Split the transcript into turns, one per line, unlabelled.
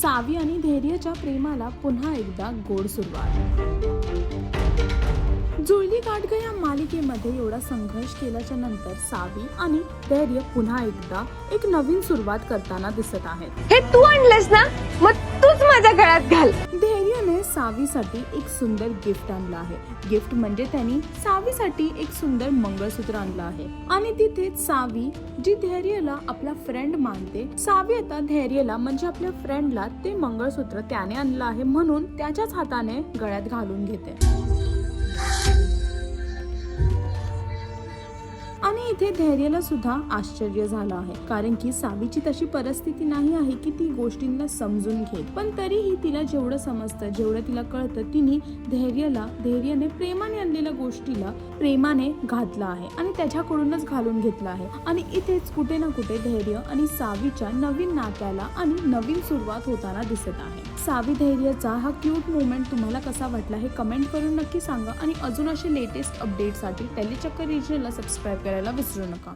सावी आणि धैर्यच्या प्रेमाला पुन्हा एकदा गोड सुरुवात। जुळली गाठ या मालिकेमध्ये एवढा संघर्ष केल्याच्या नंतर सावी आणि धैर्य पुन्हा एकदा एक नवीन सुरुवात करताना दिसत आहेत।
हे तू आणलंस ना, मग तूच माझ्या गळ्यात घाल।
धैर्यने सावीसाठी एक सुंदर गिफ्ट आणलं आहे। गिफ्ट म्हणजे त्यांनी सावीसाठी एक सुंदर मंगळसूत्र आणलं आहे आणि तिथेच सावी जी धैर्यला आपला फ्रेंड मानते, सावी आता धैर्यला म्हणजे आपल्या फ्रेंडला ते मंगळसूत्र त्याने आणलं आहे म्हणून त्याच्याच हाताने गळ्यात घालून घेते। आणि इथे धैर्यला सुद्धा आश्चर्य झालं आहे, कारण की सावीची तशी परिस्थिती नाही आहे की ती गोष्टींना समजून घेत, पण तरीही तिला जेवढं समजतं, जेवढं तिला कळतं, तिने धैर्याने प्रेमाने आणलेल्या गोष्टीला प्रेमाने घातलं आहे आणि त्याच्याकडूनच घालून घेतलं आहे। आणि इथेच कुठे ना कुठे धैर्य आणि सावीच्या नवीन नात्याला आणि नवीन सुरुवात होताना दिसत आहे। सावी धैर्यचा हा क्यूट मोमेंट तुम्हाला कसा वाटला हे कमेंट करून नक्की सांगा आणि अजून असे लेटेस्ट अपडेटसाठी टेलीचक्कर रिजनला सबस्क्राईब करायला विसरू नका।